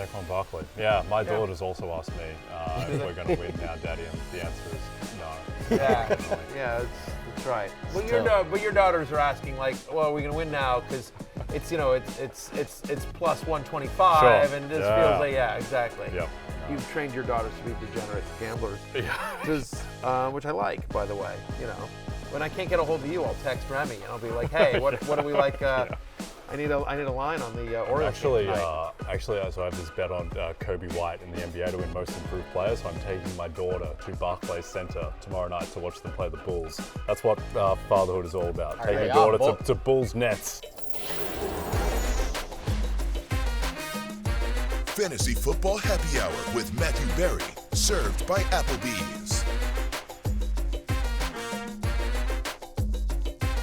Saquon Barkley. Yeah, my daughter's also asked me if we're going to win now, Daddy, and the answer is no. Yeah, that's right. But your daughters are asking like, well, are we going to win now? Because it's it's plus 125, sure. and this feels like exactly. Yep. You've trained your daughters to be degenerate gamblers, which I like, by the way. When I can't get a hold of you, I'll text Remy and I'll be like, hey, what do we like? I need a line on the Orioles. Actually, so I have this bet on Kobe White in the NBA to win Most Improved Player. So I'm taking my daughter to Barclays Center tomorrow night to watch them play the Bulls. That's what fatherhood is all about. Taking your daughter to Bulls Nets. Fantasy Football Happy Hour with Matthew Berry, served by Applebee's.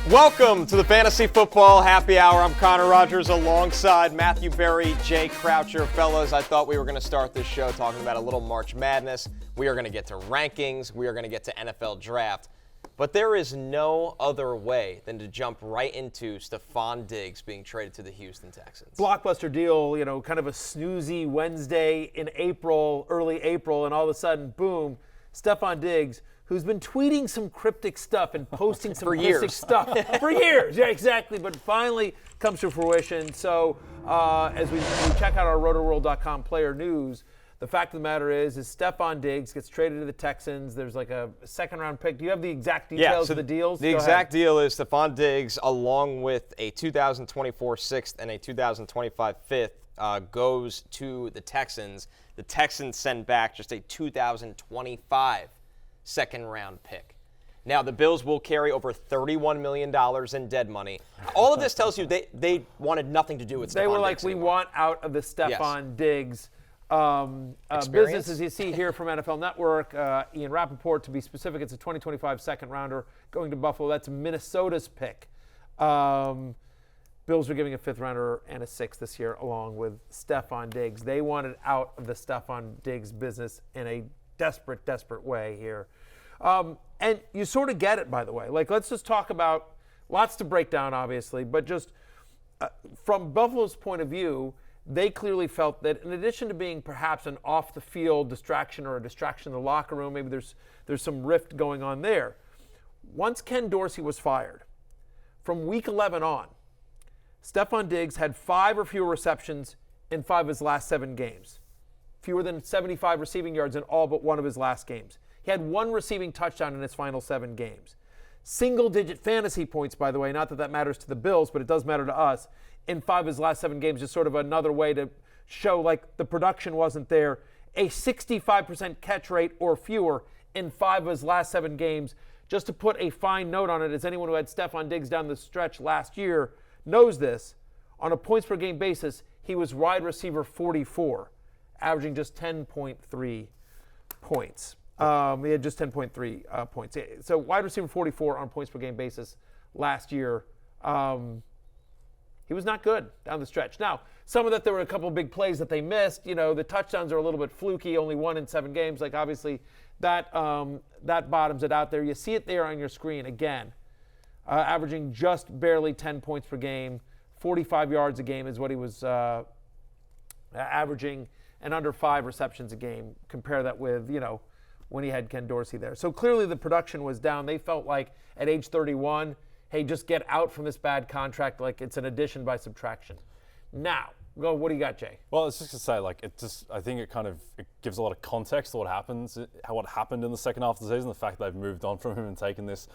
Welcome to the Fantasy Football Happy Hour. I'm Connor Rogers alongside Matthew Berry, Jay Croucher. Fellas, I thought we were going to start this show talking about a little March Madness. We are going to get to rankings. We are going to get to NFL Draft. But there is no other way than to jump right into Stefon Diggs being traded to the Houston Texans. Blockbuster deal, kind of a snoozy Wednesday in April, early April, and all of a sudden, boom, Stefon Diggs, who's been tweeting some cryptic stuff and posting some cryptic stuff for years. Yeah, exactly, but finally comes to fruition. So as we check out our Rotoworld.com player news, the fact of the matter is Stefon Diggs gets traded to the Texans. There's like a second-round pick. Do you have the exact details of the deals? The exact deal is Stefon Diggs, along with a 2024 sixth and a 2025 fifth, goes to the Texans. The Texans send back just a 2025 second-round pick. Now, the Bills will carry over $31 million in dead money. All of this tells you they wanted nothing to do with Stefon Diggs. They were like, we want out of the Stefon Diggs business, as you see here from NFL Network. Ian Rappaport, to be specific, it's a 2025 second-rounder going to Buffalo. That's Minnesota's pick. Bills are giving a fifth-rounder and a sixth this year, along with Stefon Diggs. They wanted out of the Stefon Diggs business in a desperate, desperate way here. And you sort of get it, by the way. Like, let's just talk about lots to break down, obviously, but just from Buffalo's point of view, they clearly felt that in addition to being perhaps an off-the-field distraction or a distraction in the locker room, maybe there's some rift going on there. Once Ken Dorsey was fired, from week 11 on, Stefon Diggs had 5 or fewer receptions in 5 of his last 7 games. Fewer than 75 receiving yards in all but one of his last games. He had 1 receiving touchdown in his final 7 games. Single-digit fantasy points, by the way, not that that matters to the Bills, but it does matter to us, in 5 of his last 7 games, is sort of another way to show like the production wasn't there. A 65% catch rate or fewer in 5 of his last 7 games. Just to put a fine note on it, as anyone who had Stefon Diggs down the stretch last year knows this, on a points per game basis, he was wide receiver 44, averaging just 10.3 points. He had just 10.3 points. So wide receiver 44 on points per game basis last year. He was not good down the stretch. Now, some of that, there were a couple of big plays that they missed. The touchdowns are a little bit fluky, only 1 in 7 games. Like, obviously, that bottoms it out there. You see it there on your screen again. Averaging just barely 10 points per game. 45 yards a game is what he was averaging, and under 5 receptions a game. Compare that with, when he had Ken Dorsey there. So clearly the production was down. They felt like at age 31, hey, just get out from this bad contract like it's an addition by subtraction. Now, what do you got, Jay? Well, it's just to say, I think it gives a lot of context to what happened in the second half of the season, the fact that they've moved on from him and taken this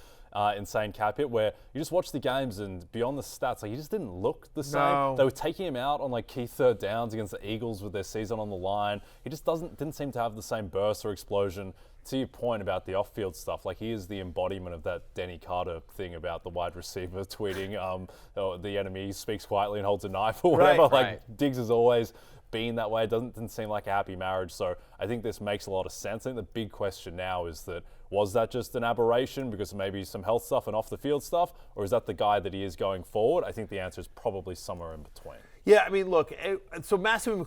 insane cap hit, where you just watch the games and beyond the stats, he just didn't look the same. No. They were taking him out on key third downs against the Eagles with their season on the line. He just didn't seem to have the same burst or explosion. To your point about the off-field stuff, he is the embodiment of that Denny Carter thing about the wide receiver tweeting, the enemy speaks quietly and holds a knife or whatever. Right. Diggs has always been that way. It didn't seem like a happy marriage. So I think this makes a lot of sense. I think the big question now is that, was that just an aberration because of maybe some health stuff and off-the-field stuff, or is that the guy that he is going forward? I think the answer is probably somewhere in between. Yeah, I mean, look, so massive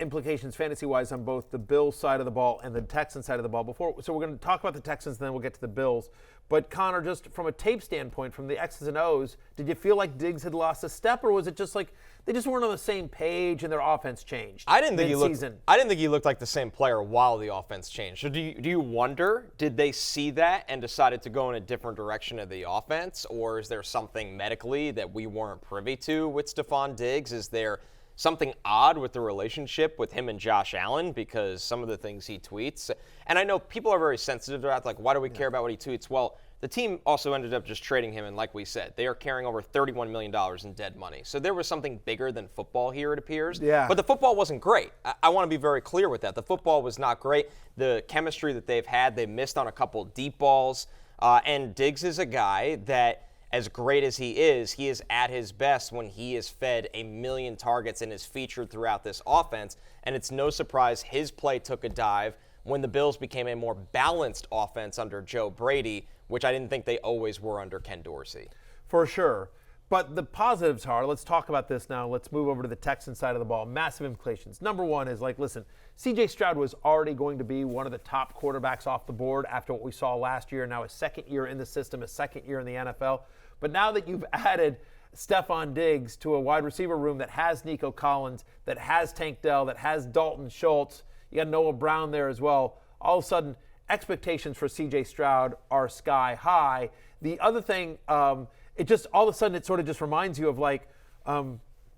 implications fantasy-wise on both the Bills side of the ball and the Texans side of the ball. So we're going to talk about the Texans, and then we'll get to the Bills. But Connor, just from a tape standpoint, from the X's and O's, did you feel like Diggs had lost a step, or was it just like they just weren't on the same page and their offense changed? I didn't think he looked like the same player while the offense changed. So do you wonder, did they see that and decided to go in a different direction of the offense, or is there something medically that we weren't privy to with Stefon Diggs? Is there something odd with the relationship with him and Josh Allen, because some of the things he tweets, and I know people are very sensitive to that, like, why do we care about what he tweets? Well, the team also ended up just trading him, and like we said, they are carrying over $31 million in dead money. So there was something bigger than football here, it appears. Yeah. But the football wasn't great. I want to be very clear with that. The football was not great. The chemistry that they've had, they missed on a couple deep balls. And Diggs is a guy that, as great as he is at his best when he is fed 1 million targets and is featured throughout this offense. And it's no surprise his play took a dive when the Bills became a more balanced offense under Joe Brady, which I didn't think they always were under Ken Dorsey. For sure. But the positives are, let's talk about this now. Let's move over to the Texans side of the ball. Massive implications. Number one is, like, listen, C.J. Stroud was already going to be one of the top quarterbacks off the board after what we saw last year. Now his second year in the system, his second year in the NFL. But now that you've added Stefon Diggs to a wide receiver room that has Nico Collins, that has Tank Dell, that has Dalton Schultz, you got Noah Brown there as well, all of a sudden expectations for C.J. Stroud are sky high. The other thing, it just all of a sudden it sort of just reminds you of, like,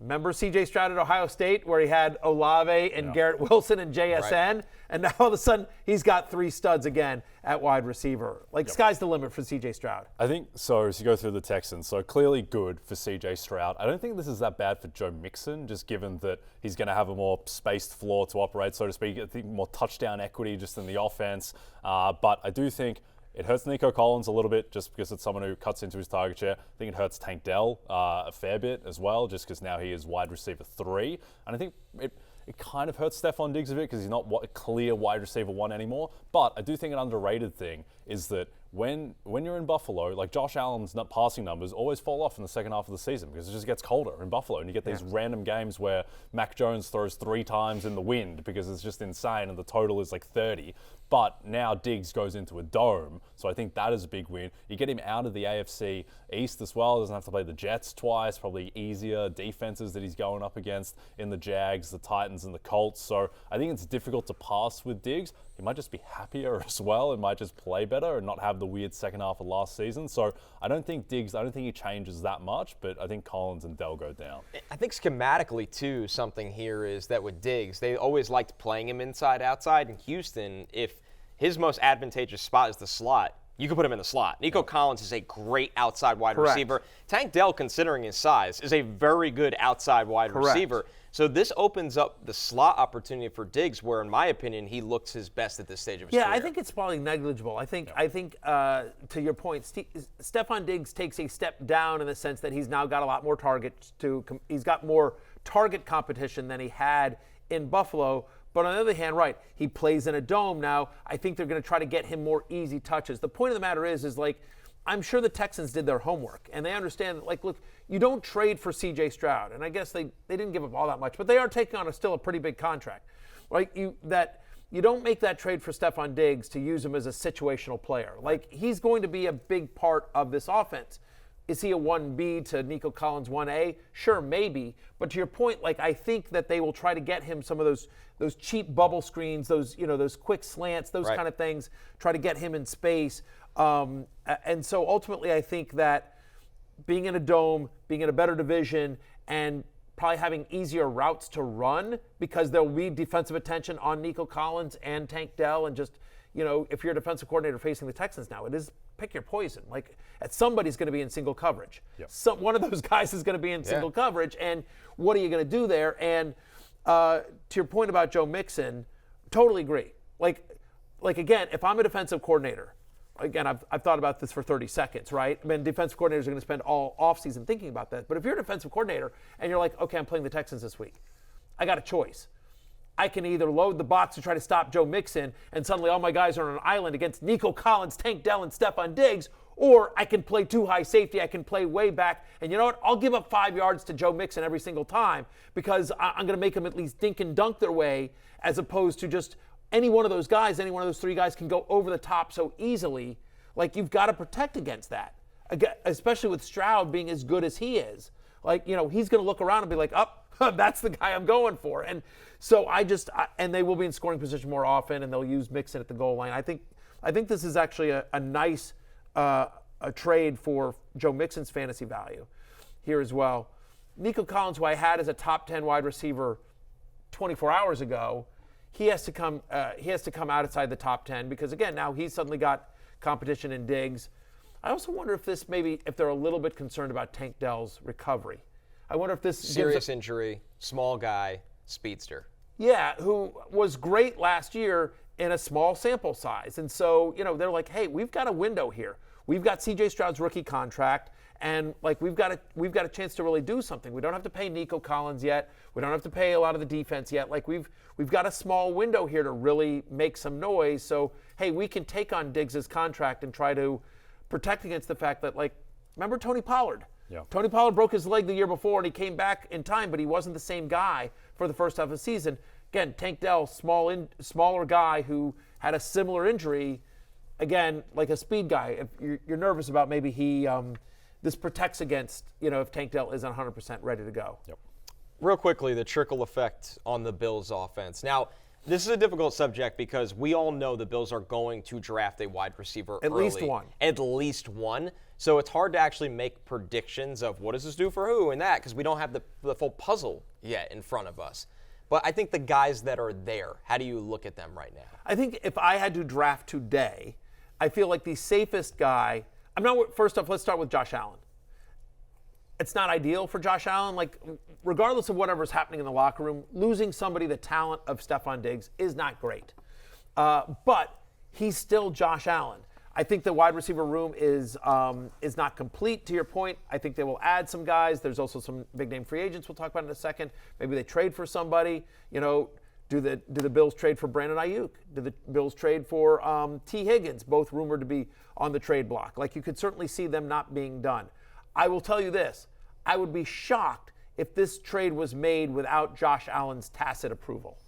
remember C.J. Stroud at Ohio State where he had Olave and Garrett Wilson and JSN, right. And now all of a sudden he's got 3 studs again at wide receiver. Like, sky's the limit for C.J. Stroud. I think so. As you go through the Texans, so clearly good for C.J. Stroud. I don't think this is that bad for Joe Mixon, just given that he's going to have a more spaced floor to operate, so to speak. I think more touchdown equity just in the offense. But I do think it hurts Nico Collins a little bit just because it's someone who cuts into his target share. I think it hurts Tank Dell a fair bit as well, just because now he is wide receiver 3. And I think it kind of hurts Stefon Diggs a bit because he's not a clear wide receiver 1 anymore. But I do think an underrated thing is that when you're in Buffalo, like, Josh Allen's passing numbers always fall off in the second half of the season because it just gets colder in Buffalo, and you get these random games where Mac Jones throws 3 times in the wind because it's just insane and the total is like 30. But now Diggs goes into a dome, so I think that is a big win. You get him out of the AFC East as well. Doesn't have to play the Jets twice, probably easier defenses that he's going up against in the Jags, the Titans, and the Colts. So I think it's difficult to pass with Diggs. He might just be happier as well and might just play better and not have the weird second half of last season. So I don't think he changes that much, but I think Collins and Dell go down. I think schematically, too, something here is that with Diggs, they always liked playing him inside, outside. In Houston, if his most advantageous spot is the slot, you can put him in the slot. Nico Collins is a great outside wide receiver. Tank Dell, considering his size, is a very good outside wide receiver. So this opens up the slot opportunity for Diggs, where, in my opinion, he looks his best at this stage of his career. I think it's probably negligible. I think to your point, Stefon Diggs takes a step down in the sense that he's now got a lot more targets. He's got more target competition than he had in Buffalo. But on the other hand, right, he plays in a dome now. I think they're going to try to get him more easy touches. The point of the matter is like, I'm sure the Texans did their homework, and they understand, like, look, you don't trade for C.J. Stroud, and I guess they didn't give up all that much, but they are taking on still a pretty big contract, right? You don't make that trade for Stefon Diggs to use him as a situational player. Like, he's going to be a big part of this offense. Is he a 1B to Nico Collins 1A? Sure, maybe. But to your point, like, I think that they will try to get him some of those cheap bubble screens, those quick slants, those kind of things, try to get him in space. And so ultimately, I think that being in a dome, being in a better division, and probably having easier routes to run because there'll be defensive attention on Nico Collins and Tank Dell, and just, if you're a defensive coordinator facing the Texans now, it is pick your poison. Like, somebody's going to be in single coverage. Yep. One of those guys is going to be in single coverage, and what are you going to do there? And to your point about Joe Mixon, totally agree. Like again, if I'm a defensive coordinator, again, I've thought about this for 30 seconds, right? I mean, defensive coordinators are going to spend all offseason thinking about that. But if you're a defensive coordinator and you're like, okay, I'm playing the Texans this week, I got a choice. I can either load the box to try to stop Joe Mixon, and suddenly all my guys are on an island against Nico Collins, Tank Dell, and Stefon Diggs, or I can play too high safety. I can play way back. And you know what? I'll give up 5 yards to Joe Mixon every single time because I'm going to make them at least dink and dunk their way, as opposed to just any one of those guys, any one of those 3 guys can go over the top so easily. Like, you've got to protect against that, especially with Stroud being as good as he is. Like, he's going to look around and be like, that's the guy I'm going for. And so and they will be in scoring position more often, and they'll use Mixon at the goal line. I think this is actually a nice a trade for Joe Mixon's fantasy value here as well. Nico Collins, who I had as a top 10 wide receiver 24 hours ago, he has to come outside the top 10 because, again, now he's suddenly got competition in Diggs. I also wonder if they're a little bit concerned about Tank Dell's recovery. I wonder if this serious injury, small guy, speedster. Yeah, who was great last year in a small sample size. And so, they're like, hey, we've got a window here. We've got C.J. Stroud's rookie contract, and like we've got a chance to really do something. We don't have to pay Nico Collins yet. We don't have to pay a lot of the defense yet. Like we've got a small window here to really make some noise. So, hey, we can take on Diggs' contract and try to protect against the fact that, like, remember Tony Pollard? Yeah. Tony Pollard broke his leg the year before, and he came back in time, but he wasn't the same guy for the first half of the season. Again, Tank Dell, smaller guy who had a similar injury. Again, like a speed guy. If you're nervous about maybe this protects against, if Tank Dell isn't 100% ready to go. Yep. Real quickly, the trickle effect on the Bills' offense. Now, this is a difficult subject because we all know the Bills are going to draft a wide receiver At early. least one. At least one. So it's hard to actually make predictions of what does this do for who and that because we don't have the full puzzle yet in front of us. But I think the guys that are there, how do you look at them right now? I think if I had to draft today, I feel like the safest guy, first off, let's start with Josh Allen. It's not ideal for Josh Allen. Like, regardless of whatever's happening in the locker room, losing somebody the talent of Stefon Diggs is not great. But he's still Josh Allen. I think the wide receiver room is not complete, to your point. I think they will add some guys. There's also some big-name free agents we'll talk about in a second. Maybe they trade for somebody. Do the Bills trade for Brandon Ayuk? Do the Bills trade for T. Higgins, both rumored to be on the trade block? Like, you could certainly see them not being done. I will tell you this. I would be shocked if this trade was made without Josh Allen's tacit approval.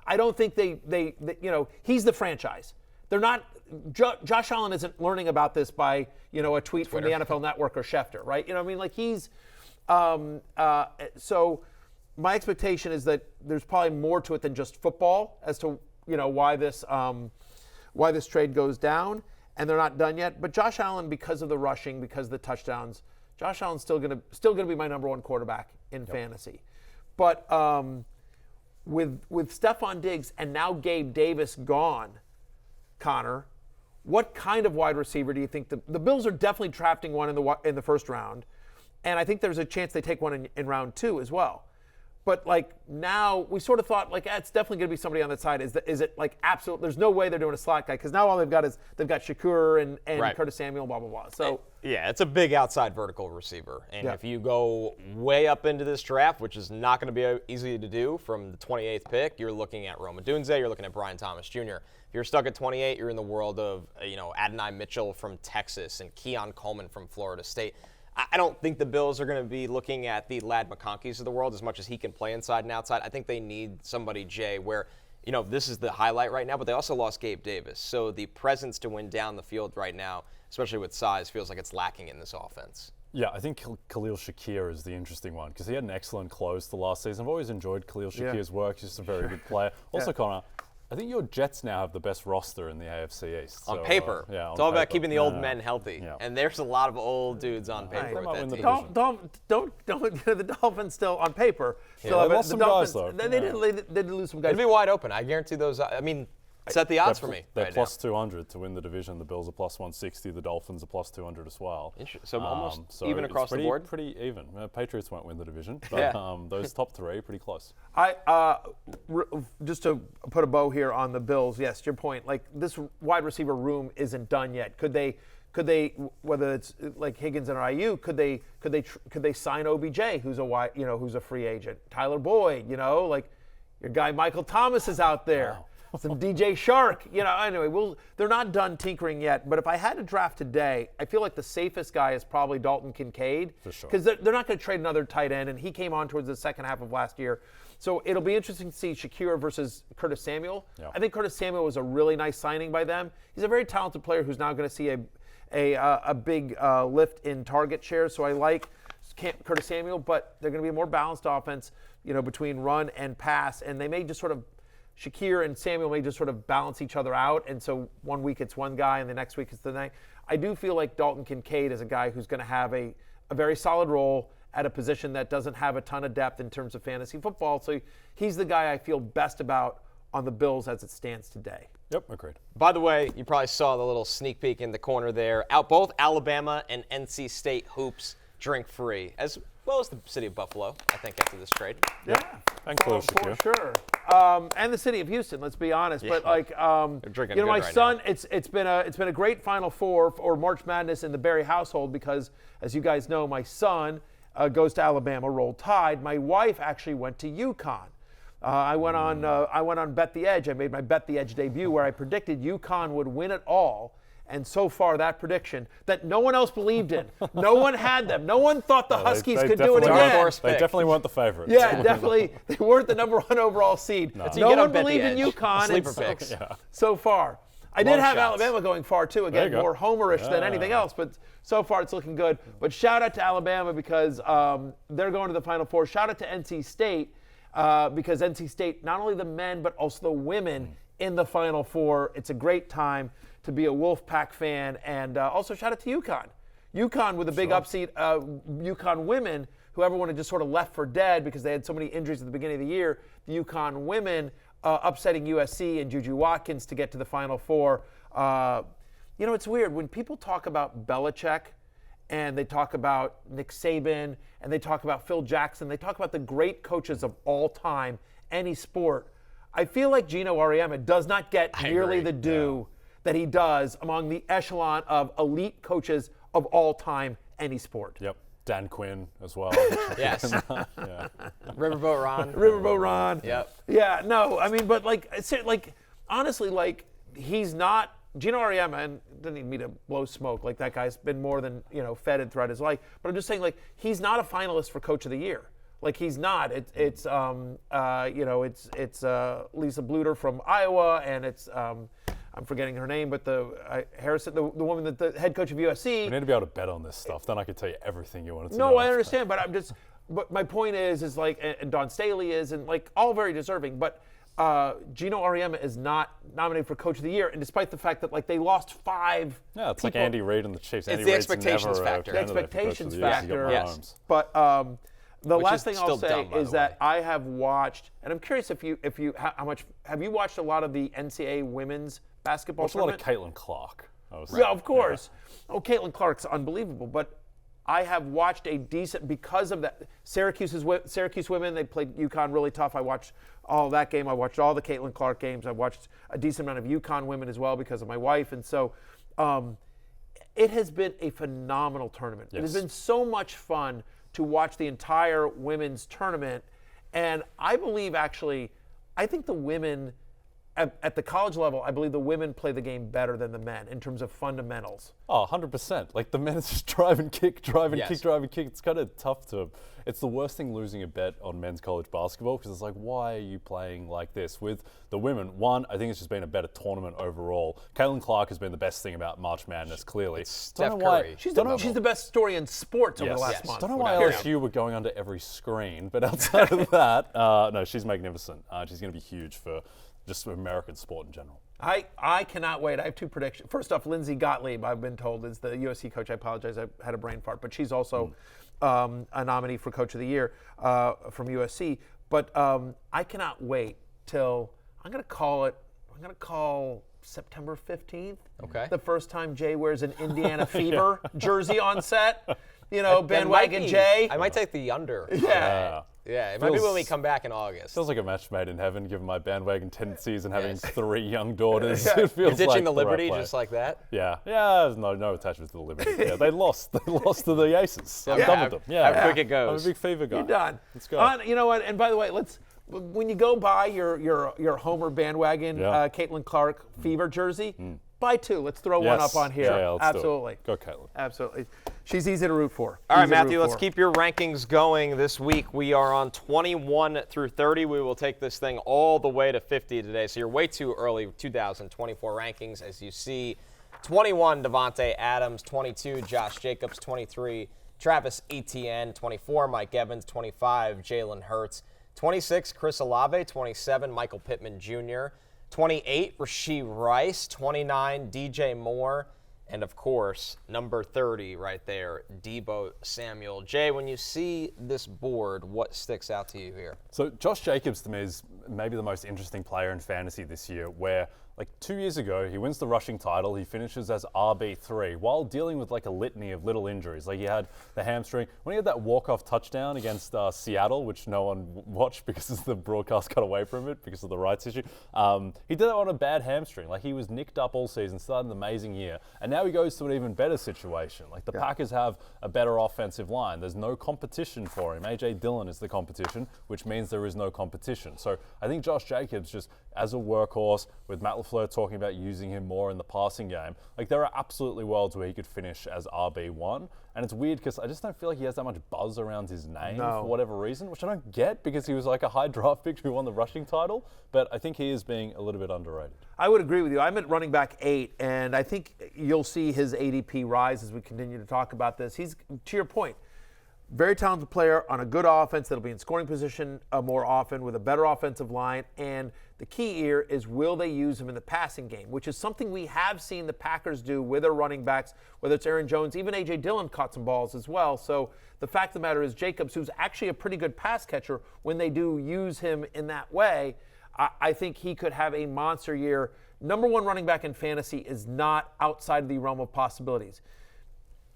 I don't think they he's the franchise. They're not, Josh Allen isn't learning about this by, a tweet from the NFL Network or Schefter, right? Like he's, so my expectation is that there's probably more to it than just football as to, why this trade goes down, and they're not done yet. But Josh Allen, because of the rushing, because of the touchdowns, Josh Allen's still gonna be my number one quarterback in fantasy. But with Stefon Diggs and now Gabe Davis gone, Connor, what kind of wide receiver do you think the Bills are definitely drafting one in the first round, and I think there's a chance they take one in round 2 as well. But like now we sort of thought like it's definitely going to be somebody on that side. Is it like absolute? There's no way they're doing a slot guy because now all they've got Shakur and right. Curtis Samuel, blah blah blah. So yeah, it's a big outside vertical receiver, and if you go way up into this draft, which is not going to be easy to do from the 28th pick, you're looking at Rome Odunze, you're looking at Brian Thomas Jr. If you're stuck at 28, you're in the world of Adonai Mitchell from Texas and Keon Coleman from Florida State. I don't think the Bills are going to be looking at the Lad McConkeys of the world as much as he can play inside and outside. I think they need somebody, Jay, where, this is the highlight right now, but they also lost Gabe Davis. So the presence to win down the field right now, especially with size, feels like it's lacking in this offense. Yeah, I think Khalil Shakir is the interesting one because he had an excellent close to last season. I've always enjoyed Khalil Shakir's work. He's just a very good player. Also, Connor, I think your Jets now have the best roster in the AFC East. On paper. It's all about keeping the old men healthy. Yeah. And there's a lot of old dudes on paper with that team. Don't the Dolphins still on paper. They lost some guys though. They did lose some guys. It'd be wide open. I guarantee those. Set the odds for me. They're right plus 200 to win the division. The Bills are plus 160. The Dolphins are plus 200 as well. So almost even across the board? Pretty even. Patriots won't win the division, but those top three, pretty close. Just to put a bow here on the Bills, yes, to your point, like this wide receiver room isn't done yet. Could they, whether it's like Higgins and Ayuk, could they sign OBJ, who's a free agent? Tyler Boyd, like your guy Michael Thomas is out there. Wow. Some DJ Shark, anyway, they're not done tinkering yet. But if I had to draft today, I feel like the safest guy is probably Dalton Kincaid. For sure. Because they're not going to trade another tight end, and he came on towards the second half of last year. So it'll be interesting to see Shakir versus Curtis Samuel. Yeah. I think Curtis Samuel was a really nice signing by them. He's a very talented player who's now going to see a big lift in target share. So I like Curtis Samuel, but they're going to be a more balanced offense, between run and pass, and they may just sort of Shakir and Samuel may just sort of balance each other out, and so one week it's one guy and the next week it's the next. I do feel like Dalton Kincaid is a guy who's going to have a very solid role at a position that doesn't have a ton of depth in terms of fantasy football. So he's the guy I feel best about on the Bills as it stands today. Yep, agreed. By the way, you probably saw the little sneak peek in the corner there. Both Alabama and NC State hoops drink free, as well as the city of Buffalo, I think, after this trade. Yeah, Thankfully, for sure. And the city of Houston, let's be honest. Yeah. But They're drinking my good right son, now. it's been a great Final Four or March Madness in the Berry household because, as you guys know, my son goes to Alabama, Roll Tide. My wife actually went to UConn. I went on Bet the Edge. I made my Bet the Edge debut where I predicted UConn would win it all. And so far, that prediction that no one else believed in, no one had them, no one thought the Huskies could do it again. They definitely weren't the favorites. Yeah, definitely. They weren't the number 1 overall seed. No one believed in UConn. Sleeper picks. So far. I did have Alabama going far, too. Again, more homerish than anything else. But so far, it's looking good. But shout out to Alabama because they're going to the Final Four. Shout out to NC State because NC State, not only the men, but also the women in the Final Four. It's a great time to be a Wolfpack fan. And also shout out to UConn. UConn with a big upseat. UConn women, who everyone had just sort of left for dead because they had so many injuries at the beginning of the year. The UConn women upsetting USC and Juju Watkins to get to the Final Four. It's weird. When people talk about Belichick and they talk about Nick Saban and they talk about Phil Jackson, they talk about the great coaches of all time, any sport. I feel like Gino Auriemma does not get nearly the due that he does among the echelon of elite coaches of all time, any sport. Yep. Dan Quinn as well. Yes. Yeah. Riverboat Ron. Yep. Yeah, no, I mean, but honestly, he's not, Gino Auriemma, and doesn't need me to blow smoke, that guy's been more than, feted throughout his life, but I'm just saying, he's not a finalist for Coach of the Year. He's not. It's Lisa Bluter from Iowa, and it's I'm forgetting her name, but Harrison, the woman that the head coach of USC. We need to be able to bet on this stuff. Then I could tell you everything you wanted to know. No, I understand, but but my point is and Dawn Staley is, and all very deserving, but Gino Auriemma is not nominated for Coach of the Year, and despite the fact that they lost 5. Yeah, it's like Andy Reid and the Chiefs. It's the expectations factor. The expectations factor. Yes. But the Which last is thing I'll still say dumb, by is the that way. I have watched, and I'm curious if you how much have you watched a lot of the NCAA women's basketball Watched a lot of tournament? Caitlin Clark. Yeah, of course. Yeah. Oh, Caitlin Clark's unbelievable, but I have watched a decent because of that. Syracuse women, they played UConn really tough. I watched all that game. I watched all the Caitlin Clark games. I watched a decent amount of UConn women as well because of my wife, and so it has been a phenomenal tournament. Yes. It has been so much fun to watch the entire women's tournament. And I believe I think the women, at the college level, I believe the women play the game better than the men in terms of fundamentals. Oh, 100%. The men is just drive and kick. It's kind of tough it's the worst thing losing a bet on men's college basketball because it's why are you playing like this? With the women, one, I think it's just been a better tournament overall. Caitlin Clark has been the best thing about March Madness, clearly. Steph Curry. She's the best story in sports over the last month. Don't know why LSU were going under every screen, but outside of that, no, she's magnificent. She's going to be huge for just American sport in general. I cannot wait. I have 2 predictions. First off, Lindsay Gottlieb, I've been told, is the USC coach. I apologize, I had a brain fart, but she's also a nominee for Coach of the Year from USC. But I cannot wait till I'm going to call September 15th. Okay. The first time Jay wears an Indiana Fever jersey on set. Bandwagon Jay. I might take the under. Yeah. Yeah, it might be when we come back in August. Feels like a match made in heaven, given my bandwagon tendencies and having 3 young daughters. Yeah. It feels You're ditching like the Liberty right just like that? Yeah. There's no attachments to the Liberty. Yeah, they lost. They lost to the Aces. I'm done with them. Yeah. How quick it goes. I'm a big Fever guy. You're done. Let's go. You know what? And by the way, when you go buy your Homer bandwagon Caitlin Clark Fever jersey, buy 2. Let's throw one up on here. Yeah, let's absolutely. Do it. Go Caitlin. Absolutely. She's easy to root for. All right, Matthew, let's keep your rankings going this week. We are on 21 through 30. We will take this thing all the way to 50 today. So you're way too early 2024 rankings. As you see, 21, Devontae Adams. 22, Josh Jacobs. 23, Travis Etienne. 24, Mike Evans. 25, Jalen Hurts. 26, Chris Olave. 27, Michael Pittman Jr. 28, Rashee Rice. 29, DJ Moore. And, of course, number 30 right there, Deebo Samuel. Jay, when you see this board, what sticks out to you here? So Josh Jacobs, to me, is maybe the most interesting player in fantasy this year, where, like, 2 years ago, he wins the rushing title. He finishes as RB3 while dealing with, like, a litany of little injuries. Like, he had the hamstring. When he had that walk-off touchdown against Seattle, which no one watched because the broadcast got away from it because of the rights issue, he did that on a bad hamstring. Like, he was nicked up all season, started an amazing year, and now he goes to an even better situation. Like, the Packers have a better offensive line. There's no competition for him. A.J. Dillon is the competition, which means there is no competition. So I think Josh Jacobs, just as a workhorse, with Matt LaFleur talking about using him more in the passing game, like, there are absolutely worlds where he could finish as RB1. And it's weird because I just don't feel like he has that much buzz around his name for whatever reason, which I don't get because he was like a high draft pick who won the rushing title. But I think he is being a little bit underrated. I would agree with you. I'm at running back 8, and I think you'll see his ADP rise as we continue to talk about this. He's, to your point, very talented player on a good offense that'll be in scoring position more often with a better offensive line. And the key here is, will they use him in the passing game, which is something we have seen the Packers do with their running backs, whether it's Aaron Jones, even A.J. Dillon caught some balls as well. So the fact of the matter is, Jacobs, who's actually a pretty good pass catcher, when they do use him in that way, I think he could have a monster year. Number one running back in fantasy is not outside of the realm of possibilities.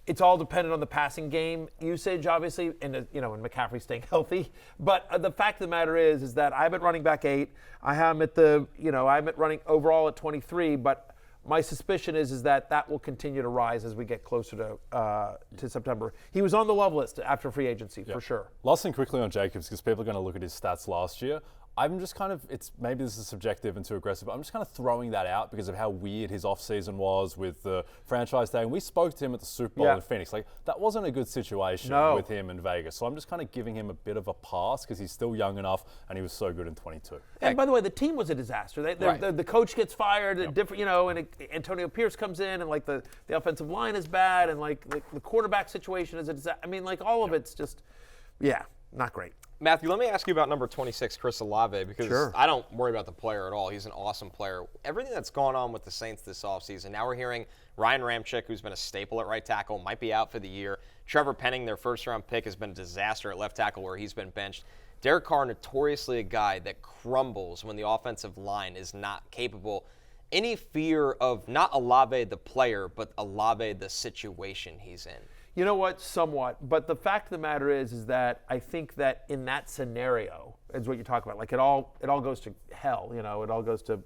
It's all dependent on the passing game usage, obviously, and and McCaffrey staying healthy. But the fact of the matter is that I'm at running back 8. I have him at I'm at running overall at 23. But my suspicion is that will continue to rise as we get closer to September. He was on the love list after free agency for sure. Last thing quickly on Jacobs, because people are going to look at his stats last year. I'm just maybe this is subjective and too aggressive, but I'm just kind of throwing that out because of how weird his offseason was with the franchise tag. And we spoke to him at the Super Bowl in Phoenix. Like, that wasn't a good situation with him in Vegas. So I'm just kind of giving him a bit of a pass because he's still young enough and he was so good in 22. And by the way, the team was a disaster. The coach gets fired, and Antonio Pierce comes in, and like the offensive line is bad, and like the quarterback situation is a disaster. I mean, like, all of it's just, not great. Matthew, let me ask you about number 26, Chris Olave, because I don't worry about the player at all. He's an awesome player. Everything that's gone on with the Saints this offseason, now we're hearing Ryan Ramczyk, who's been a staple at right tackle, might be out for the year. Trevor Penning, their first-round pick, has been a disaster at left tackle where he's been benched. Derek Carr, notoriously a guy that crumbles when the offensive line is not capable. Any fear of not Olave the player, but Olave the situation he's in? You know what? Somewhat. But the fact of the matter is that I think that in that scenario, is what you talk about. Like, it all goes to hell. It all goes to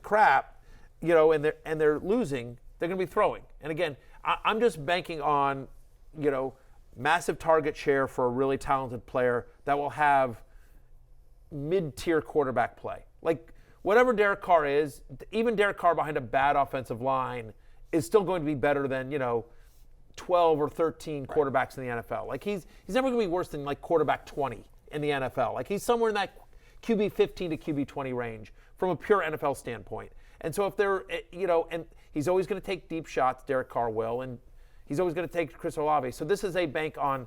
crap. And they're losing. They're going to be throwing. And again, I'm just banking on, massive target share for a really talented player that will have mid-tier quarterback play. Like, whatever Derek Carr is, even Derek Carr behind a bad offensive line is still going to be better than 12 or 13 quarterbacks in the NFL. Like, he's never going to be worse than like quarterback 20 in the NFL. Like, he's somewhere in that QB 15 to QB 20 range from a pure NFL standpoint. And so if they're, and he's always going to take deep shots, Derek Carr will, and he's always going to take Chris Olave. So this is a bank on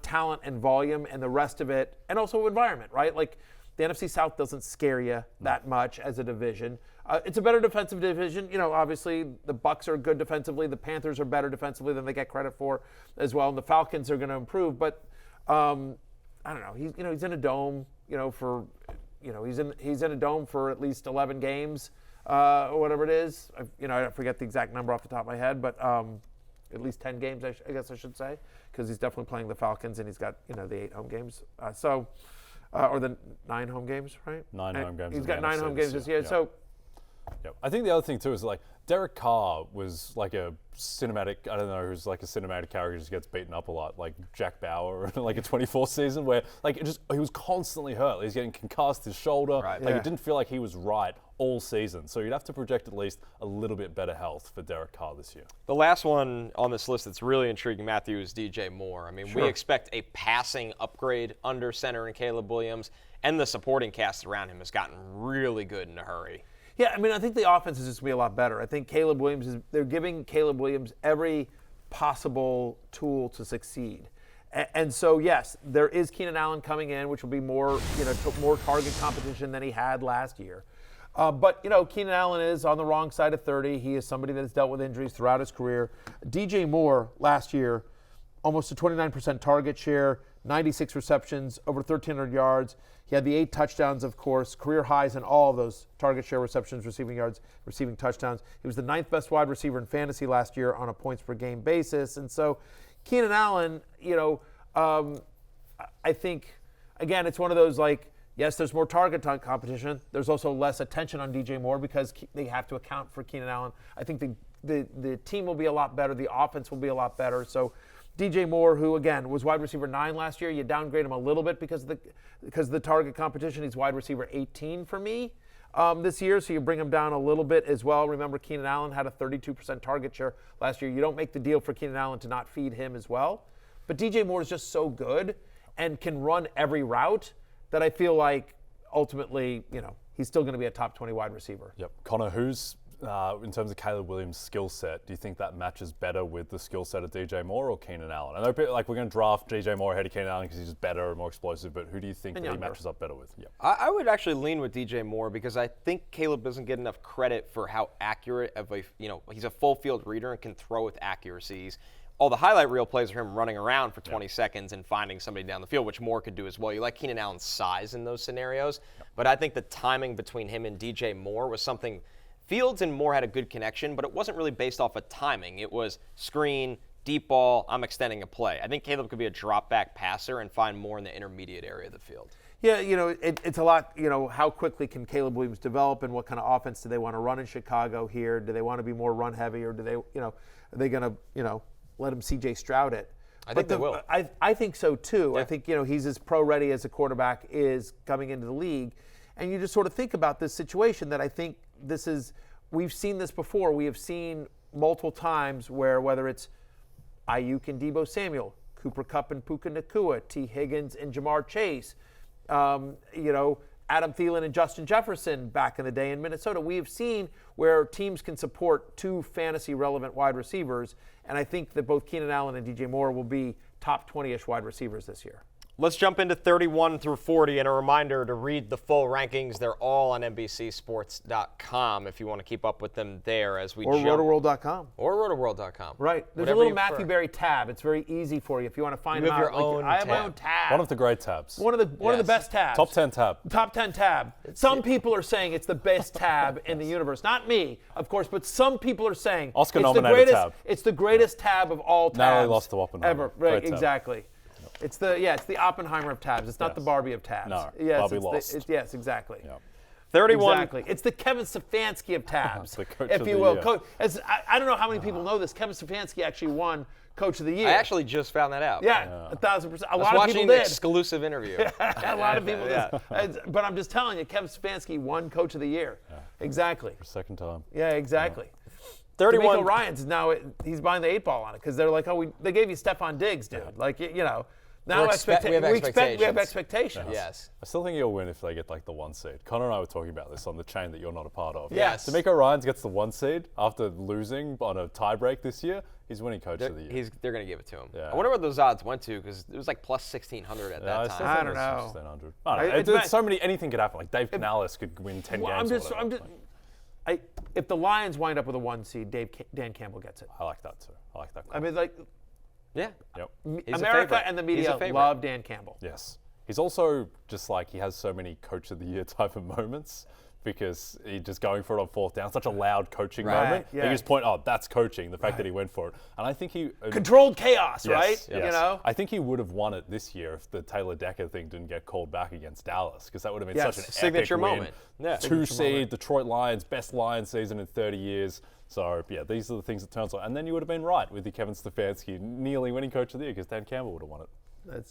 talent and volume and the rest of it, and also environment, right? Like, the NFC South doesn't scare you that much as a division. It's a better defensive division. Obviously the Bucs are good defensively. The Panthers are better defensively than they get credit for as well. And the Falcons are going to improve. But I don't know. He's in a dome. He's in a dome for at least 11 games, or whatever it is. I forget the exact number off the top of my head, but at least 10 games, I guess I should say, because he's definitely playing the Falcons and he's got the 8 home games. Or the 9 home games, right? 9 home games. He's got 9 home games this year. Yeah. So, I think the other thing too is like Derek Carr was like a cinematic. I don't know, who's like a cinematic character who just gets beaten up a lot, like Jack Bauer in like a 24 season where like he was constantly hurt. He's getting concussed, his shoulder. Right. Like it didn't feel like he was right all season. So you'd have to project at least a little bit better health for Derek Carr this year. The last one on this list that's really intriguing, Matthew, is DJ Moore. I mean, we expect a passing upgrade under center and Caleb Williams, and the supporting cast around him has gotten really good in a hurry. Yeah, I mean, I think the offense is just going to be a lot better. I think they're giving Caleb Williams every possible tool to succeed. And so, yes, there is Keenan Allen coming in, which will be more target competition than he had last year. But, Keenan Allen is on the wrong side of 30. He is somebody that has dealt with injuries throughout his career. DJ Moore last year, almost a 29% target share, 96 receptions, over 1,300 yards. He had the 8 touchdowns, of course, career highs in all of those target share receptions, receiving yards, receiving touchdowns. He was the 9th best wide receiver in fantasy last year on a points per game basis. And so Keenan Allen, I think, again, it's one of those yes, there's more target competition. There's also less attention on DJ Moore because they have to account for Keenan Allen. I think the team will be a lot better. The offense will be a lot better. So DJ Moore, who, again, was wide receiver 9 last year, you downgrade him a little bit because of the target competition. He's wide receiver 18 for me this year, so you bring him down a little bit as well. Remember, Keenan Allen had a 32% target share last year. You don't make the deal for Keenan Allen to not feed him as well. But DJ Moore is just so good and can run every route that I feel like ultimately, he's still going to be a top 20 wide receiver. Yep. Connor, who's, in terms of Caleb Williams' skill set, do you think that matches better with the skill set of DJ Moore or Keenan Allen? I know we're going to draft DJ Moore ahead of Keenan Allen because he's just better and more explosive, but who do you think that he matches up better with? Yep. I would actually lean with DJ Moore because I think Caleb doesn't get enough credit for how accurate he's a full field reader and can throw with accuracies. All the highlight reel plays are him running around for 20 seconds and finding somebody down the field, which Moore could do as well. You like Keenan Allen's size in those scenarios, but I think the timing between him and DJ Moore was something Fields and Moore had a good connection, but it wasn't really based off of timing. It was screen, deep ball, I'm extending a play. I think Caleb could be a drop back passer and find more in the intermediate area of the field. Yeah, it's a lot, how quickly can Caleb Williams develop and what kind of offense do they want to run in Chicago here? Do they want to be more run heavy or do they, are they going to, let him C.J. Stroud it? I think they will. I think so too. Yeah. I think, he's as pro-ready as a quarterback is coming into the league. And you just sort of think about this situation that I think we've seen this before. We have seen multiple times where whether it's Ayuk and Deebo Samuel, Cooper Kupp and Puka Nacua, T. Higgins and Jamar Chase, Adam Thielen and Justin Jefferson back in the day in Minnesota. We have seen where teams can support 2 fantasy-relevant wide receivers, and I think that both Keenan Allen and DJ Moore will be top 20-ish wide receivers this year. Let's jump into 31 through 40, and a reminder to read the full rankings. They're all on NBCSports.com if you want to keep up with them there as we Or jump. Rotoworld.com. Or Rotoworld.com. Right. There's Whatever a little you Matthew prefer. Berry tab. It's very easy for you if you want to find You them have out. your own I have my tab. own tab. One of the great tabs. One of the best tabs. Top 10 tab. Top 10 tab. Some people are saying it's the best tab in the universe. Not me, of course, but some people are saying Oscar-nominated tab. It's the greatest tab of all tabs Narrowly lost to Oppenheimer. ever. Right, Great tab. Exactly. It's the Oppenheimer of tabs. It's not the Barbie of tabs. No, yes, Barbie it's lost. yes, exactly. Yep. 31. Exactly. It's the Kevin Stefanski of tabs, The coach if of you the will. year. I don't know how many people know this. Kevin Stefanski actually won Coach of the Year. I actually just found that out. Yeah, 1,000%. A I was lot of watching people an did. exclusive interview. A lot of people did. But I'm just telling you, Kevin Stefanski won Coach of the Year. Exactly. Second time. Yeah, exactly. 31. DeMeco Ryans now he's being the 8 ball on it because they're like, they gave you Stefon Diggs, dude. Like now we have expectations. Yes. I still think he'll win if they get the 1 seed. Connor and I were talking about this on the chain that you're not a part of. Yes. D'Amico Ryans gets the 1 seed after losing on a tiebreak this year. He's winning Coach of the Year. They're going to give it to him. Yeah. I wonder what those odds went to because it was like plus 1,600 at that time. I don't know. 1600. I don't know. There's so many. Anything could happen. Like Dave Canales could win 10 games. If the Lions wind up with a 1 seed, Dan Campbell gets it. I like that too. I like that. I mean, Yeah. Yep. He's a America favorite. and the He's media a favorite. love Dan Campbell. Yes. He's also just he has so many Coach of the Year type of moments because he's just going for it on 4th down. Such a loud coaching moment. Yeah. You just point, that's coaching, the fact that he went for it. And I think he... Controlled chaos, Yes, right? yes. I think he would have won it this year if the Taylor Decker thing didn't get called back against Dallas because that would have been such an signature epic moment. Win. Yeah. 2 seed, Detroit Lions, best Lions season in 30 years. So, these are the things that turns on. And then you would have been right with the Kevin Stefanski nearly winning Coach of the Year because Dan Campbell would have won it.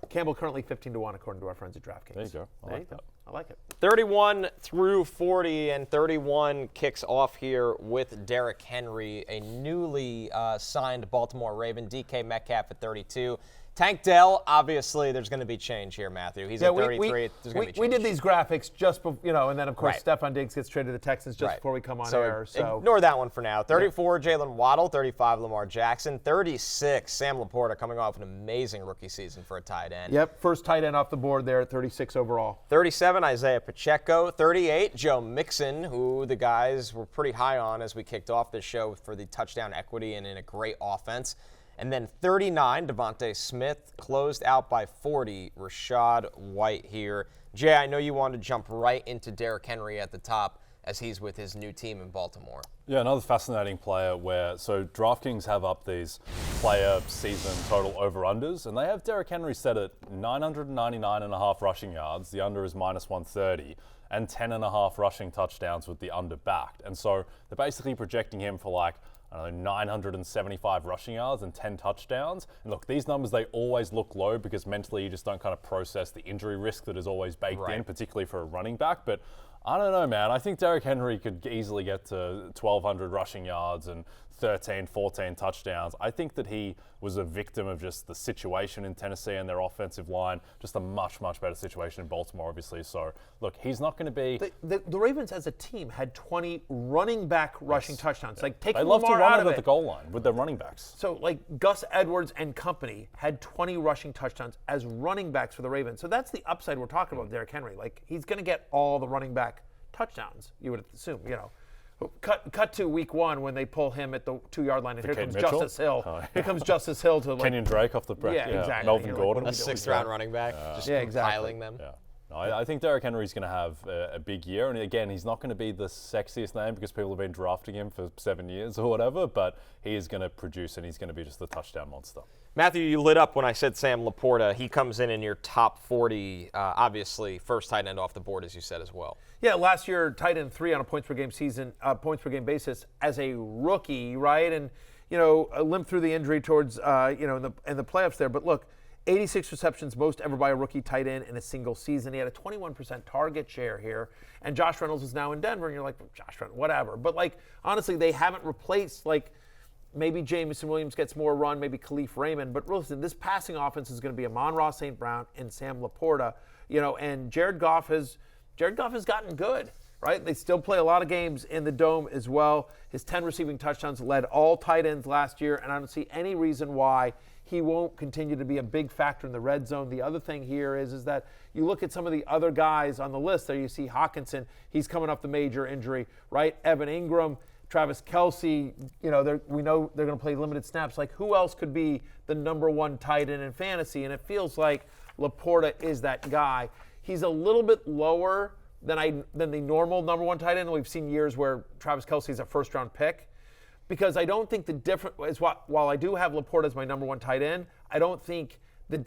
Campbell currently 15-1 according to our friends at DraftKings. There you go. I like that. I like it. 31 through 40, and 31 kicks off here with Derrick Henry, a newly signed Baltimore Raven. DK Metcalf at 32. Tank Dell, obviously, there's going to be change here, Matthew. He's at 33. There's going to be change. We did these graphics just before, and then, of course, Right. Stefon Diggs gets traded to the Texans just before we come on air. So ignore that one for now. 34, Jalen Waddle. 35, Lamar Jackson. 36, Sam LaPorta, coming off an amazing rookie season for a tight end. Yep, first tight end off the board there at 36 overall. 37, Isaiah Pacheco. 38, Joe Mixon, who the guys were pretty high on as we kicked off this show for the touchdown equity and in a great offense. And then 39, Devontae Smith, closed out by 40, Rachaad White here. Jay, I know you wanted to jump right into Derrick Henry at the top as he's with his new team in Baltimore. Yeah, another fascinating player so DraftKings have up these player season total over-unders, and they have Derrick Henry set at 999.5 rushing yards. The under is -130, and 10.5 rushing touchdowns with the under backed. And so they're basically projecting him for 975 rushing yards and 10 touchdowns. And look, these numbers, they always look low because mentally you just don't kind of process the injury risk that is always baked in, particularly for a running back. But I don't know, man. I think Derrick Henry could easily get to 1,200 rushing yards and 13, 14 touchdowns. I think that he was a victim of just the situation in Tennessee and their offensive line, just a much, much better situation in Baltimore, obviously. So, look, he's not going to be... The Ravens as a team had 20 running back rushing touchdowns. Yeah. Taking they love Lamar to run out it of at the goal line with their running backs. So, Gus Edwards and company had 20 rushing touchdowns as running backs for the Ravens. So that's the upside we're talking about, Derrick Henry. He's going to get all the running back touchdowns, you would assume, Cut to week 1 when they pull him at the 2-yard line, and here comes Mitchell? Justice Hill. Here comes Justice Hill to Kenyon Drake off the break. Yeah, exactly. Melvin Gordon. A 6th-round running back, just compiling them. Yeah. No, I think Derrick Henry's going to have a big year. And again, he's not going to be the sexiest name because people have been drafting him for 7 years or whatever, but he is going to produce and he's going to be just the touchdown monster. Matthew, you lit up when I said Sam LaPorta. He comes in your top 40, obviously first tight end off the board, as you said as well. Yeah, last year, tight end 3 on a points per game basis as a rookie, right? And, limped through the injury towards, in the playoffs there. But look, 86 receptions, most ever by a rookie tight end in a single season. He had a 21% target share here. And Josh Reynolds is now in Denver, and you're like, Josh Reynolds, whatever. But, honestly, they haven't replaced, maybe Jameson Williams gets more run, maybe Khalif Raymond. But listen, this passing offense is going to be Amon-Ra St. Brown and Sam LaPorta, and Jared Goff has gotten good, right? They still play a lot of games in the Dome as well. His 10 receiving touchdowns led all tight ends last year, and I don't see any reason why he won't continue to be a big factor in the red zone. The other thing here is that you look at some of the other guys on the list there. You see Hawkinson, he's coming off the major injury, right? Evan Ingram, Travis Kelce, we know they're going to play limited snaps. Who else could be the number 1 tight end in fantasy? And it feels like LaPorta is that guy. He's a little bit lower than the normal number 1 tight end. We've seen years where Travis Kelce is a first-round pick. Because I don't think the difference is while I do have LaPorta as my number 1 tight end, I don't think the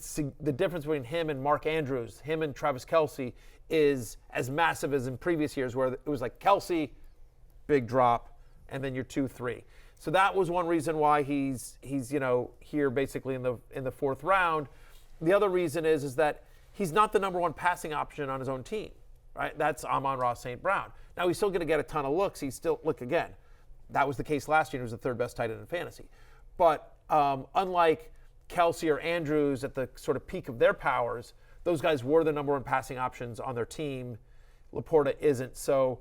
difference between him and Mark Andrews, him and Travis Kelce, is as massive as in previous years where it was Kelce, big drop, and then you're 2-3. So that was one reason why he's here basically in the 4th round. The other reason is that he's not the number 1 passing option on his own team, right? That's Amon-Ra St. Brown. Now he's still going to get a ton of looks. Again. That was the case last year. He was the 3rd best tight end in fantasy. But unlike Kelce or Andrews at the sort of peak of their powers, those guys were the number 1 passing options on their team. LaPorta isn't. So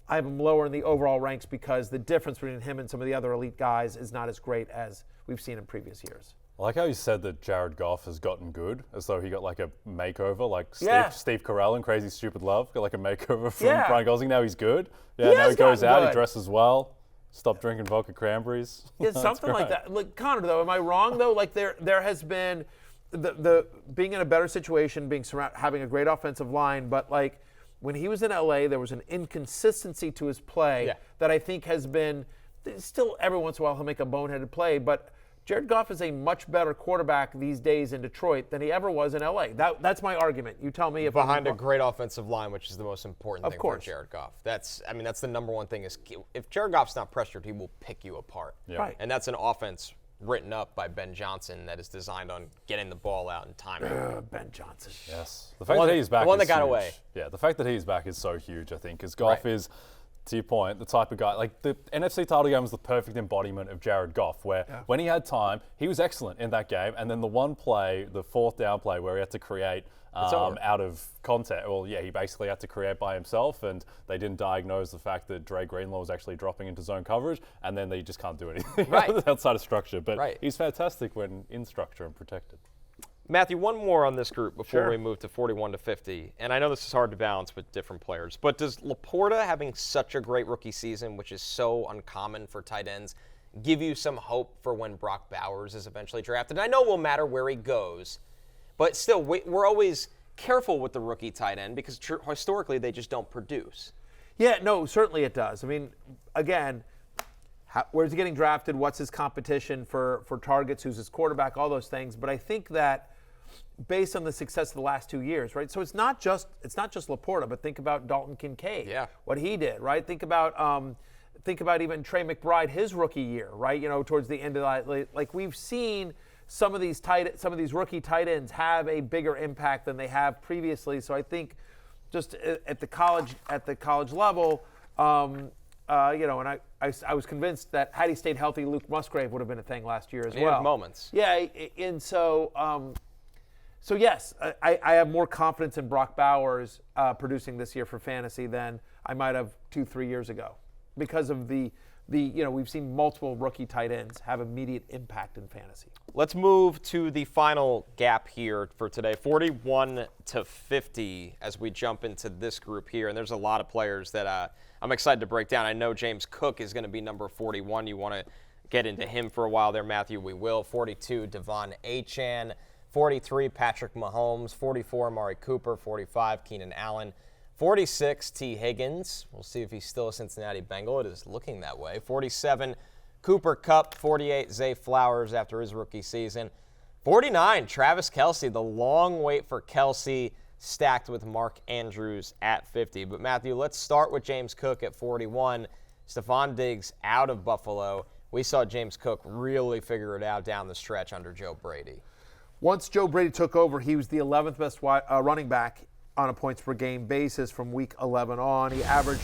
I have him lower in the overall ranks because the difference between him and some of the other elite guys is not as great as we've seen in previous years. I like how you said that Jared Goff has gotten good, as though he got a makeover, Steve Carell in Crazy Stupid Love, got a makeover from Brian Gosling. Now he's good. Yeah, now he goes out, he dresses well. Stop drinking vodka cranberries. Yeah, something like that. Connor, though, am I wrong though? There has been the being in a better situation, having a great offensive line, but when he was in LA, there was an inconsistency to his play that I think has been still every once in a while he'll make a boneheaded play, but Jared Goff is a much better quarterback these days in Detroit than he ever was in LA. That's my argument. You tell me if behind a great offensive line, which is the most important thing for Jared Goff. That's the number 1 thing is if Jared Goff's not pressured, he will pick you apart. Yeah. Right. And that's an offense written up by Ben Johnson that is designed on getting the ball out in timing. Ben Johnson. Yes. The fact that he's back the one is that got huge. away. Yeah, the fact that he's back is so huge, I think, because Goff is to your point, the type of guy, like the NFC title game was the perfect embodiment of Jared Goff, where when he had time, he was excellent in that game. And then the one play, the fourth down play, where he had to create out of context. Well, yeah, he basically had to create by himself, and they didn't diagnose the fact that Dre Greenlaw was actually dropping into zone coverage, and then they just can't do anything outside of structure. But he's fantastic when in structure and protected. Matthew, one more on this group before we move to 41 to 50. And I know this is hard to balance with different players, but does LaPorta having such a great rookie season, which is so uncommon for tight ends, give you some hope for when Brock Bowers is eventually drafted? And I know it will matter where he goes, but still, we're always careful with the rookie tight end because historically they just don't produce. Yeah, no, certainly it does. I mean, again, where's he getting drafted? What's his competition for targets? Who's his quarterback? All those things. But I think that based on the success of the last 2 years, right? So it's not just LaPorta, but think about Dalton Kincaid, what he did, right? Think about even Trey McBride, his rookie year, right? You know, towards the end of that, like we've seen some of these rookie tight ends have a bigger impact than they have previously. So I think just at the college level, and I was convinced that had he stayed healthy, Luke Musgrave would have been a thing last year as well. He had moments. Yeah, and so. So yes, I have more confidence in Brock Bowers producing this year for fantasy than I might have 2-3 years ago, because of the we've seen multiple rookie tight ends have immediate impact in fantasy. Let's move to the final gap here for today, 41 to 50, as we jump into this group here. And there's a lot of players that I'm excited to break down. I know James Cook is going to be number 41. You want to get into him for a while there, Matthew? We will. 42, De'Von Achane. 43, Patrick Mahomes. 44, Amari Cooper. 45, Keenan Allen. 46, T. Higgins. We'll see if he's still a Cincinnati Bengal. It is looking that way. 47, Cooper Kupp. 48, Zay Flowers after his rookie season. 49, Travis Kelce. The long wait for Kelce, stacked with Mark Andrews at 50. But, Matthew, let's start with James Cook at 41. Stefon Diggs out of Buffalo. We saw James Cook really figure it out down the stretch under Joe Brady. Once Joe Brady took over, he was the 11th best running back on a points per game basis from week 11 on. He averaged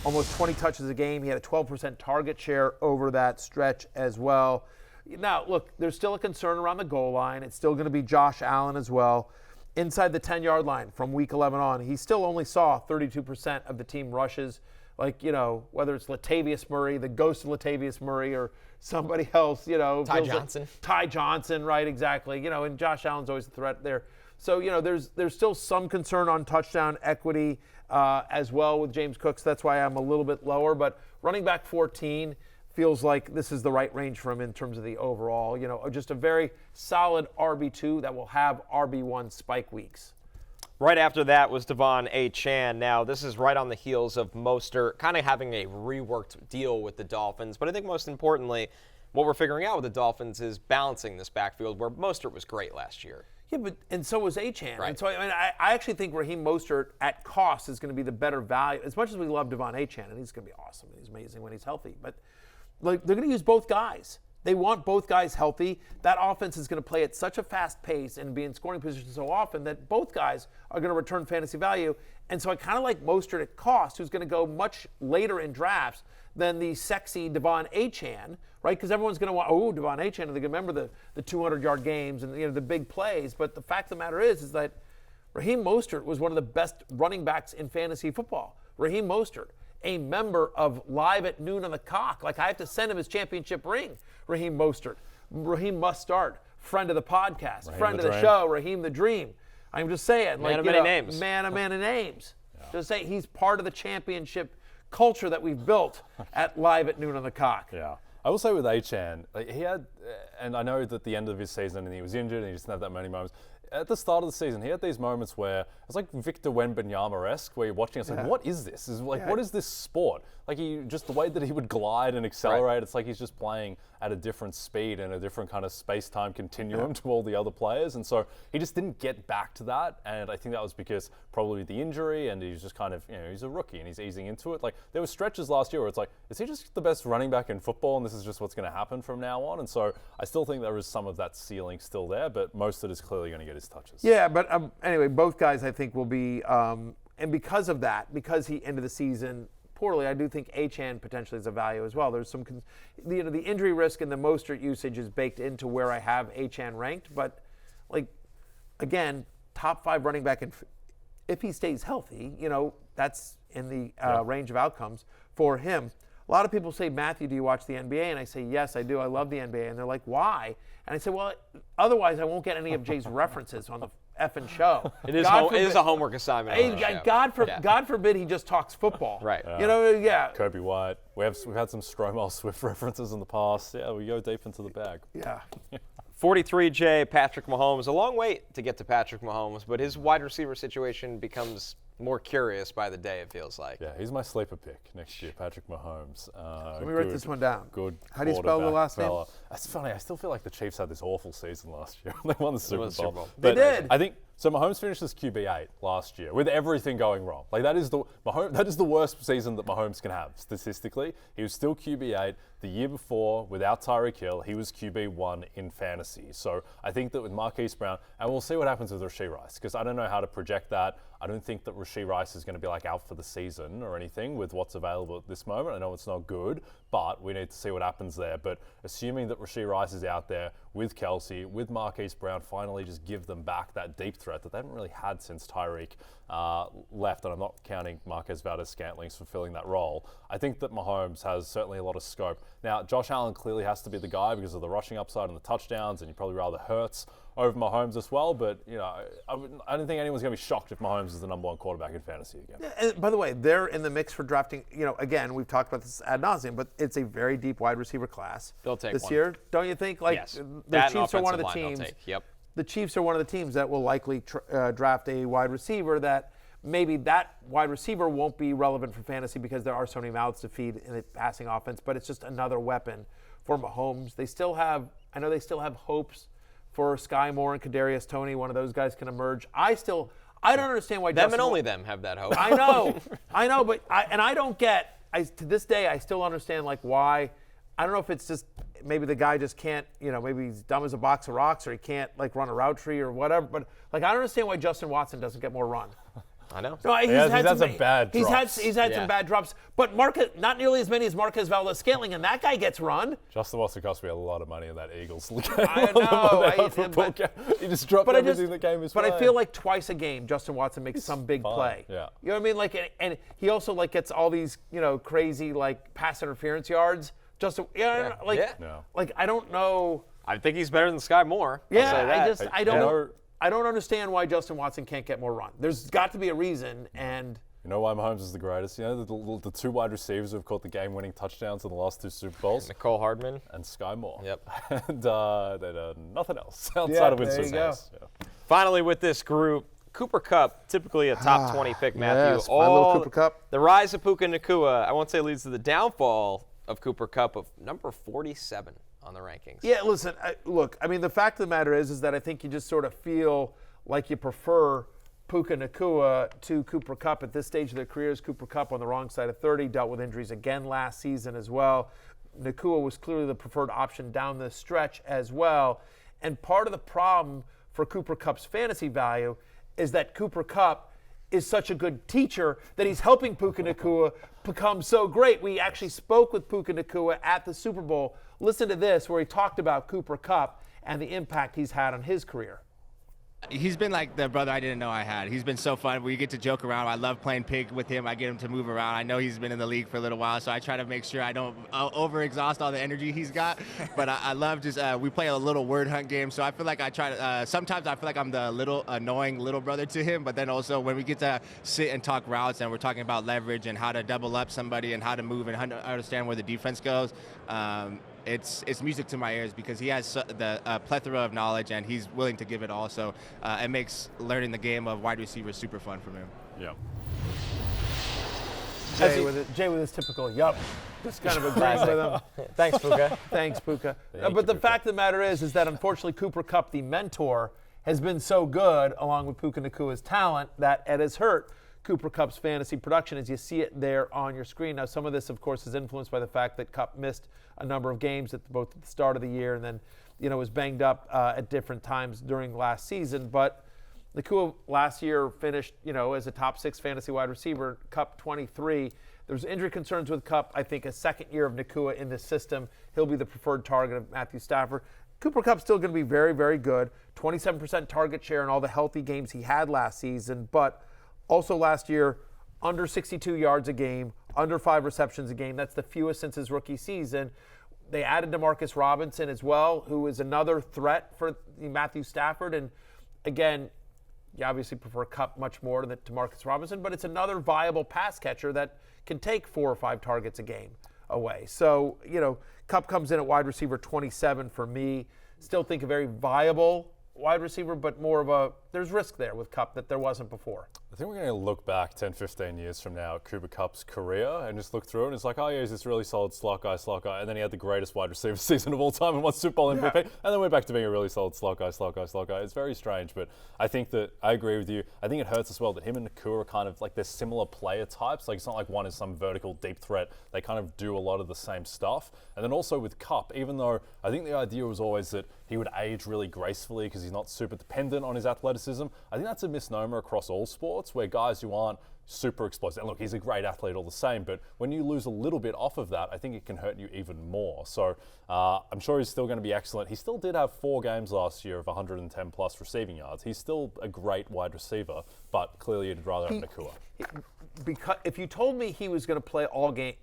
almost 20 touches a game. He had a 12% target share over that stretch as well. Now, look, there's still a concern around the goal line. It's still going to be Josh Allen as well. Inside the 10-yard line from week 11 on, he still only saw 32% of the team rushes. Like, whether it's Latavius Murray, the ghost of Latavius Murray, or somebody else, Ty Johnson, right, exactly. And Josh Allen's always a threat there. So, there's still some concern on touchdown equity as well with James Cook. So that's why I'm a little bit lower. But running back 14 feels like this is the right range for him in terms of the overall. Just a very solid RB2 that will have RB1 spike weeks. Right after that was De'Von Achane. Now, this is right on the heels of Mostert kind of having a reworked deal with the Dolphins. But I think most importantly, what we're figuring out with the Dolphins is balancing this backfield where Mostert was great last year. Yeah, and so was Achane. Right. And so I actually think Raheem Mostert at cost is going to be the better value. As much as we love De'Von Achane, and he's going to be awesome, and he's amazing when he's healthy. But they're going to use both guys. They want both guys healthy. That offense is going to play at such a fast pace and be in scoring position so often that both guys are going to return fantasy value. And so I kind of like Mostert at cost, who's going to go much later in drafts than the sexy De'Von Achane, right? Because everyone's going to want, De'Von Achane, and they remember the 200-yard games and the big plays. But the fact of the matter is that Raheem Mostert was one of the best running backs in fantasy football. Raheem Mostert, a member of Live at Noon on the Cock. Like, I have to send him his championship ring. Raheem Mostert. Raheem must start. Friend of the podcast. Raheem friend the of the Dream. show. Raheem the Dream. I'm just saying. Man of many names. Man of many names. Yeah. Just say he's part of the championship culture that we've built at Live at Noon on the Cock. Yeah. I will say with Achane, he had, and I know that at the end of his season and he was injured and he just didn't have that many moments. At the start of the season, he had these moments where it's like Victor Wembanyama-esque, where you're watching, it's like, what is this? What is this sport? Like, just the way that he would glide and accelerate, It's like he's just playing at a different speed and a different kind of space-time continuum to all the other players. And so he just didn't get back to that. And I think that was because probably the injury, and he's just kind of, he's a rookie and he's easing into it. Like, there were stretches last year where it's like, is he just the best running back in football and this is just what's going to happen from now on? And so I still think there is some of that ceiling still there, but most of it is clearly going to get his touches. Yeah, but anyway, both guys I think will be, and because of that, because he ended the season poorly, I do think Achane potentially is a value as well. There's some, the injury risk and the Mostert usage is baked into where I have Achane ranked, but like, again, top 5 running back, if he stays healthy, that's in the range of outcomes for him. A lot of people say, Matthew, do you watch the NBA? And I say, yes, I do. I love the NBA. And they're like, why? And I say, well, otherwise I won't get any of Jay's references on the effing show. It is a homework assignment. Hey, God forbid he just talks football. Right. Kobe White. We've had some Stromile Swift references in the past. Yeah, we go deep into the bag. Yeah. 43J, Patrick Mahomes. A long wait to get to Patrick Mahomes, but his wide receiver situation becomes more curious by the day, it feels like. Yeah, he's my sleeper pick next year, Patrick Mahomes. Let me write this one down. Good. How do you spell the last name? That's funny. I still feel like the Chiefs had this awful season last year. They won the Super Bowl. They did. I think so. Mahomes finished as QB8 last year with everything going wrong. Like that is the worst season that Mahomes can have statistically. He was still QB8 the year before without Tyreek Hill. He was QB1 in fantasy. So I think that with Marquise Brown, and we'll see what happens with Rashee Rice because I don't know how to project that. I don't think that Rashee Rice is going to be like out for the season or anything with what's available at this moment. I know it's not good, but we need to see what happens there. But assuming that Rashee Rice is out there with Kelsey, with Marquise Brown, finally just give them back that deep threat that they haven't really had since Tyreek left, and I'm not counting Marquez Valdez-Scantling's fulfilling that role. I think that Mahomes has certainly a lot of scope. Now, Josh Allen clearly has to be the guy because of the rushing upside and the touchdowns, and you probably rather Hurts over Mahomes as well, but I don't think anyone's going to be shocked if Mahomes is the number 1 quarterback in fantasy again. Yeah, and by the way, they're in the mix for drafting, again, we've talked about this ad nauseum, but it's a very deep wide receiver class They'll take this one. year. Don't you think? Like, yes. The Chiefs are one of the teams. Yep. The Chiefs are one of the teams that will likely draft a wide receiver that maybe that wide receiver won't be relevant for fantasy because there are so many mouths to feed in the passing offense, but it's just another weapon for Mahomes. I know they still have hopes for Sky Moore and Kadarius Toney. One of those guys can emerge. I don't understand why them and only them have that hope. I know, but I don't get. To this day, I still understand like why. I don't know if it's just maybe the guy just can't. Maybe he's dumb as a box of rocks, or he can't like run a route tree or whatever. But like I don't understand why Justin Watson doesn't get more run. I know. No, he's had some bad drops. He's had some bad drops, but not nearly as many as Marquez Valdez-Scantling, and that guy gets run. Justin Watson cost me a lot of money in that Eagles game. I know. He just dropped everything that game is. But I feel like twice a game, Justin Watson makes some big play. Yeah. You know what I mean? Like, and he also like gets all these crazy like pass interference yards. Justin, like I don't know. I think he's better than Sky Moore. Yeah, I don't understand why Justin Watson can't get more run. There's got to be a reason, and you know why Mahomes is the greatest? The 2 wide receivers who have caught the game-winning touchdowns in the last 2 Super Bowls. Nicole Hardman. And Sky Moore. Yep. And they did nothing else outside of Winston Harris. Yeah. Finally, with this group, Cooper Kupp, typically a top 20 pick, Matthew. Yes, my little Cooper Kupp. The rise of Puka Nacua, I won't say leads to the downfall of Cooper Kupp of number 47 on the rankings. Yeah, listen, look, I mean, the fact of the matter is that I think you just sort of feel like you prefer Puka Nacua to Cooper Kupp at this stage of their careers. Cooper Kupp on the wrong side of 30, dealt with injuries again last season as well. Nacua was clearly the preferred option down the stretch as well. And part of the problem for Cooper Kupp's fantasy value is that Cooper Kupp is such a good teacher that he's helping Puka Nacua become so great. We actually spoke with Puka Nacua at the Super Bowl. Listen to this, where he talked about Cooper Kupp and the impact he's had on his career. He's been like the brother I didn't know I had. He's been so fun. We get to joke around. I love playing pig with him. I get him to move around. I know he's been in the league for a little while, so I try to make sure I don't overexhaust all the energy he's got. But I love just we play a little word hunt game, so I feel like I try to sometimes I feel like I'm the little annoying little brother to him, but then also when we get to sit and talk routes and we're talking about leverage and how to double up somebody and how to move and how to understand where the defense goes, it's music to my ears because he has the plethora of knowledge and he's willing to give it all. So it makes learning the game of wide receiver super fun for him. Yeah. Jay with his typical yup, just kind of agreeing with him. Thanks, Puka. Thanks, Puka. But the fact of the matter is that unfortunately Cooper Kupp, the mentor, has been so good along with Puka Nacua's talent that it has hurt Cooper Kupp's fantasy production as you see it there on your screen. Now, some of this, of course, is influenced by the fact that Kupp missed a number of games at both the start of the year and then, was banged up at different times during last season. But, Nakua last year finished, as a top 6 fantasy wide receiver, Kupp 23. There's injury concerns with Kupp. I think a second year of Nakua in this system, he'll be the preferred target of Matthew Stafford. Cooper Kupp's still going to be very, very good. 27% target share in all the healthy games he had last season, but also last year, under 62 yards a game, under 5 receptions a game. That's the fewest since his rookie season. They added Demarcus Robinson as well, who is another threat for Matthew Stafford. And again, you obviously prefer Kupp much more than Demarcus Robinson, but it's another viable pass catcher that can take 4 or 5 targets a game away. So, Kupp comes in at wide receiver 27 for me. Still think a very viable wide receiver, but more of there's risk there with Kupp that there wasn't before. I think we're going to look back 10, 15 years from now at Cooper Kupp's career and just look through it. And it's like, oh, yeah, he's this really solid slot guy. And then he had the greatest wide receiver season of all time and won Super Bowl MVP. And then went back to being a really solid slot guy. It's very strange, but I think that I agree with you. I think it hurts as well that him and Nakua are kind of like they're similar player types. Like it's not like one is some vertical deep threat. They kind of do a lot of the same stuff. And then also with Kupp, even though I think the idea was always that he would age really gracefully because he's not super dependent on his athleticism, I think that's a misnomer across all sports where guys who aren't super explosive, and look, he's a great athlete all the same, but when you lose a little bit off of that, I think it can hurt you even more. So I'm sure he's still going to be excellent. He still did have 4 games last year of 110 plus receiving yards. He's still a great wide receiver, but clearly you'd rather have Nakua. Because if you told me he was going to play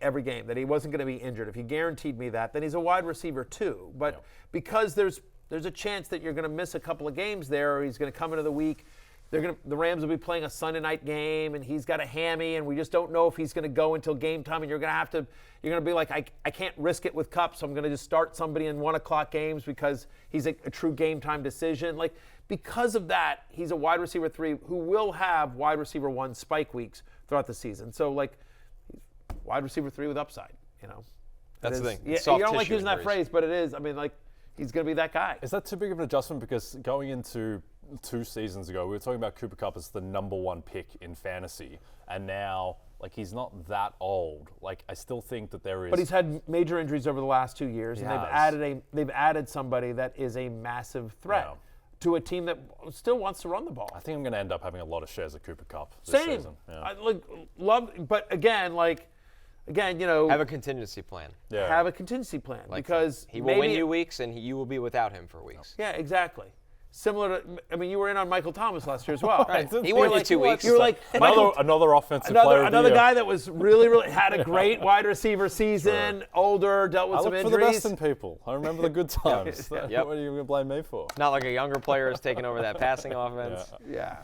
every game, that he wasn't going to be injured, if you guaranteed me that, then he's a wide receiver too. But because there's a chance that you're going to miss a couple of games there, or he's going to come into the week, the Rams will be playing a Sunday night game, and he's got a hammy, and we just don't know if he's going to go until game time, and you're going to be like, I can't risk it with Kupp, so I'm going to just start somebody in 1 o'clock games because he's a true game time decision. Like, because of that, he's a wide receiver 3 who will have wide receiver 1 spike weeks throughout the season. So, like, wide receiver 3 with upside, That's the thing. Yeah, you don't like using that phrase, but it is. I mean, like, he's going to be that guy. Is that too big of an adjustment? Because going into 2 seasons ago, we were talking about Cooper Kupp as the number 1 pick in fantasy, and now, like, he's not that old. Like, I still think that there is. But he's had major injuries over the last 2 years, and they've added somebody that is a massive threat to a team that still wants to run the ball. I think I'm going to end up having a lot of shares of Cooper Kupp this season. Yeah. I love, but again, have a contingency plan. Yeah. Have a contingency plan because he will win you weeks, and you will be without him for weeks. Yeah, exactly. Similar to, you were in on Michael Thomas last year as well. Right. He won you 2 weeks. You were like another offensive player. Another guy that was really had a great wide receiver season, older, dealt with some injuries. I look for the best in people. I remember the good times. What are you going to blame me for? Not like a younger player is taking over that passing offense. Yeah.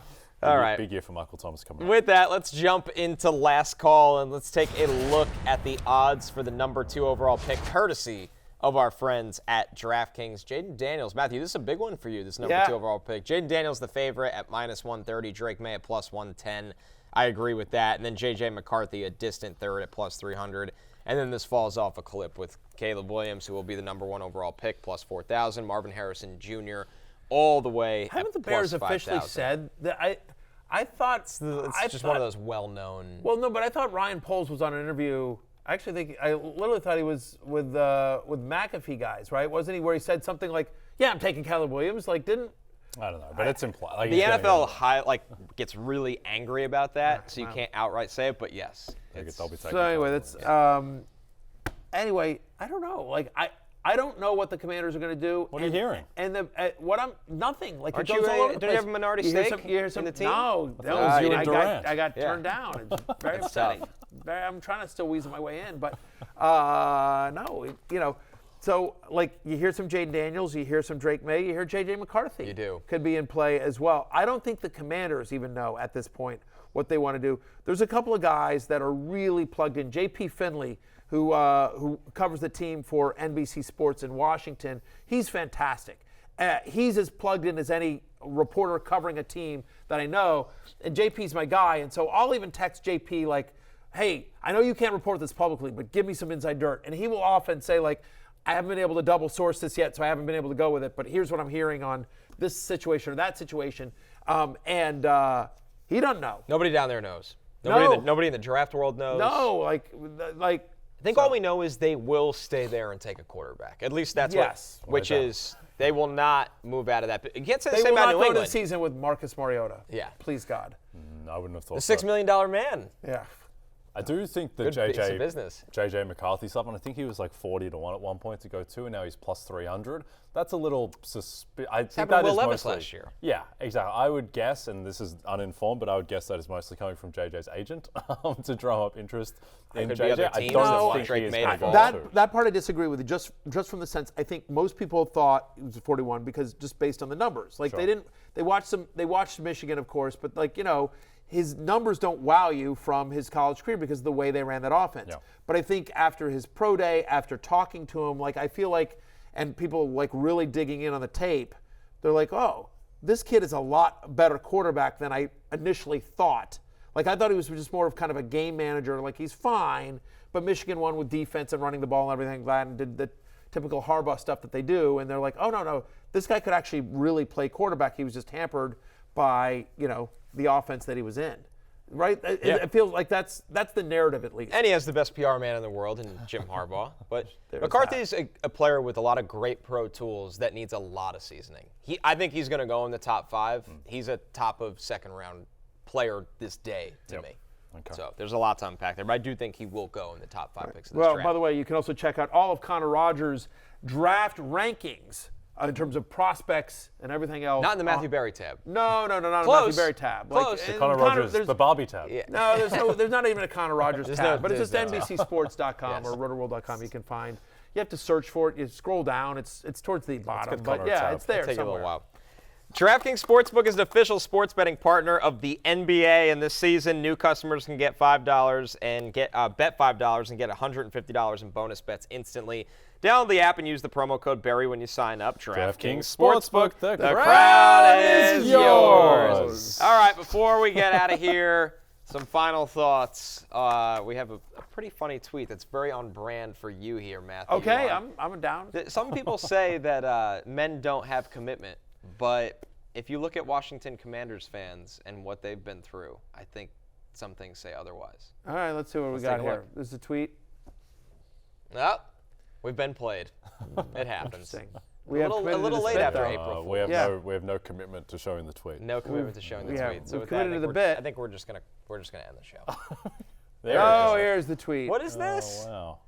All right. Big year for Michael Thomas coming up. With that, let's jump into last call, and let's take a look at the odds for the number 2 overall pick, courtesy of our friends at DraftKings. Jayden Daniels. Matthew, this is a big one for you, this number 2 overall pick. Jayden Daniels, the favorite at -130. Drake Maye at +110. I agree with that. And then J.J. McCarthy, a distant third at +300. And then this falls off a cliff with Caleb Williams, who will be the number 1 overall pick, +4,000. Marvin Harrison Jr., all the way Haven't at the Bears +5,000. officially said that? I thought it's just one of those well-known. Well, no, but I thought Ryan Poles was on an interview. I literally thought he was with McAfee guys, right? Wasn't he? Where he said something like, "Yeah, I'm taking Caleb Williams." Like, didn't? I don't know, but it's implied. Like the NFL gets really angry about that, so you can't outright say it. But yes, so anyway, that's anyway. I don't know. Like I don't know what the Commanders are going to do. What are you hearing? And nothing. Like, don't you have a minority stake in the team? No, I got turned down. It's very upsetting. I'm trying to still weasel my way in, but no, So, like, you hear some Jayden Daniels, you hear some Drake Maye, you hear J.J. McCarthy. You do. Could be in play as well. I don't think the Commanders even know at this point what they want to do. There's a couple of guys that are really plugged in. J.P. Finley, who covers the team for NBC Sports in Washington, he's fantastic. He's as plugged in as any reporter covering a team that I know, and JP's my guy, and so I'll even text JP like, hey, I know you can't report this publicly, but give me some inside dirt. And he will often say, like, I haven't been able to double source this yet, so I haven't been able to go with it, but here's what I'm hearing on this situation or that situation. And he doesn't know. Nobody down there knows. Nobody in the draft world knows. No, like I think all we know is they will stay there and take a quarterback. At least that's which is they will not move out of that. You can't say the They same will about not New go to England. the season with Marcus Mariota. Yeah. Please, God. I wouldn't have thought The $6 million man. Yeah. I do think the Good piece of business. JJ McCarthy stuff, and I think he was like 40-1 at one point to go to, and now he's plus 300. That's a little suspicious. I think happened that to Will is Levis mostly last year. Yeah, exactly. I would guess, and this is uninformed, but I would guess that is mostly coming from JJ's agent to drum up interest in could be JJ. other I teams don't that want think Drake he is Maye going to go involved. to. That part I disagree with. Just from the sense, I think most people thought it was 41 because just based on the numbers. Like Sure. they watched Michigan, of course, but like, his numbers don't wow you from his college career because of the way they ran that offense. Yeah. But I think after his pro day, after talking to him, like I feel like, and people like really digging in on the tape, they're like, oh, this kid is a lot better quarterback than I initially thought. Like I thought he was just more of kind of a game manager. Like he's fine, but Michigan won with defense and running the ball and everything like that and did the typical Harbaugh stuff that they do. And they're like, oh, no, this guy could actually really play quarterback. He was just hampered by, the offense that he was in. Right? It feels like that's the narrative at least. And he has the best PR man in the world in Jim Harbaugh. But There's McCarthy's a player with a lot of great pro tools that needs a lot of seasoning. I think he's going to go in the top 5. He's a top of second round player this day to me. Okay. So there's a lot to unpack there. But I do think he will go in the top 5 picks of this Well, draft. by the way, you can also check out all of Connor Rogers' draft rankings in terms of prospects and everything else. Not in the Matthew Berry tab. No, not in the Close. Matthew Berry tab. Close. and Connor Rogers, there's- the Bobby tab. Yeah. No, there's not even a Connor Rogers tab, but it's just there's no- NBCSports.com Yes. or Rotoworld.com. You can find. You have to search for it. You scroll down. It's towards the bottom, good but Connor yeah, tab. it's there Take somewhere. a little while. DraftKings Sportsbook is an official sports betting partner of the NBA, and this season, new customers can get $5 and bet $5 and get $150 in bonus bets instantly. Download the app and use the promo code Barry when you sign up. DraftKings Sportsbook, the crowd is yours. yours. All right, before we get out of here, some final thoughts. We have a pretty funny tweet that's very on brand for you here, Matthew. Okay, I'm down. Some people say that men don't have commitment, but if you look at Washington Commanders fans and what they've been through, I think some things say otherwise. All right, let's see what we take got a here. look. This is a tweet. Oh, we've been played. It happens. Interesting. A little late after though. April We have Yeah. we have no commitment to showing the tweet. No commitment to showing the yeah, tweet. So we've with that, I committed think to the bit. I think we're just gonna end the show. There Oh, it is. here's the tweet. What is this? Oh, wow.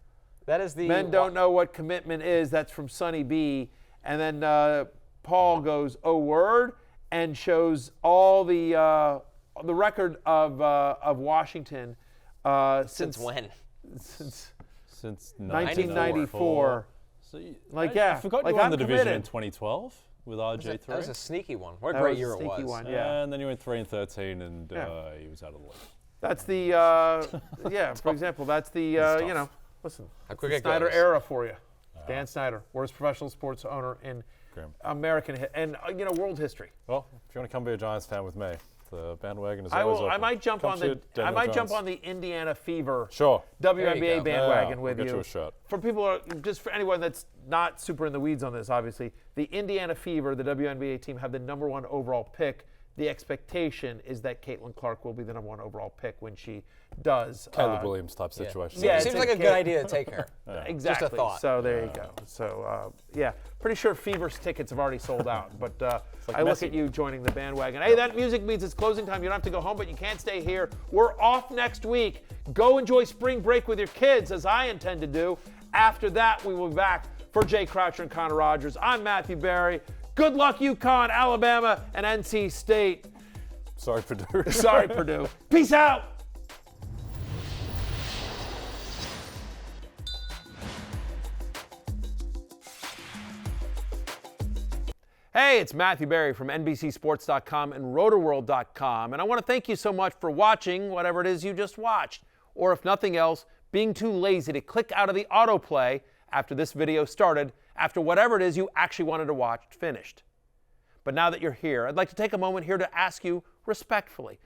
That is the Men don't know what commitment is. That's from Sonny B. And then Paul goes, "Oh, word," and shows all the record of Washington Since when? since 1994. So Like, I yeah, forgot like you won I'm the division in committed. 2012 with RG3. That was a sneaky one. What a That great was a year it sneaky was. one, yeah. And then you went 3-13, and Yeah. he was out of the league. That's the for example, that's the tough. listen, How quick the it Snyder goes. era for you. Dan Snyder, worst professional sports owner in Grim. American and world history. Well, if you want to come be a Giants fan with me, the bandwagon is I always will. I open. might jump Come on cheer the. I Daniel might Jones. jump on the Indiana Fever Sure. WNBA go. bandwagon Yeah, with we'll you. get you a shirt. For people, just for anyone that's not super in the weeds on this, obviously, the Indiana Fever, the WNBA team, have the #1 overall pick. The expectation is that Caitlin Clark will be the #1 overall pick when she does. Caleb Williams type situation. yeah, Seems it's like a a good kid. idea to take her. Exactly. Just a thought. So there you go. So pretty sure Fever's tickets have already sold out. But I look Messi. at you joining the bandwagon. Hey, that music means it's closing time. You don't have to go home, but you can't stay here. We're off next week. Go enjoy spring break with your kids, as I intend to do. After that, we will be back for Jay Croucher and Connor Rogers. I'm Matthew Berry. Good luck, UConn, Alabama, and NC State. Sorry, Purdue. Sorry, Purdue. Peace out. Hey, it's Matthew Berry from NBCSports.com and Rotoworld.com, and I want to thank you so much for watching whatever it is you just watched, or if nothing else, being too lazy to click out of the autoplay after this video started, after whatever it is you actually wanted to watch finished. But now that you're here, I'd like to take a moment here to ask you respectfully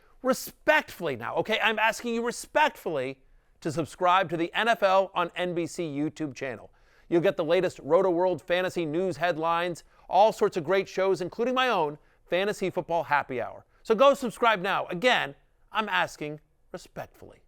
now, okay? I'm asking you respectfully to subscribe to the NFL on NBC YouTube channel. You'll get the latest Rotoworld fantasy news headlines, all sorts of great shows, including my own Fantasy Football Happy Hour. So go subscribe now. Again, I'm asking respectfully.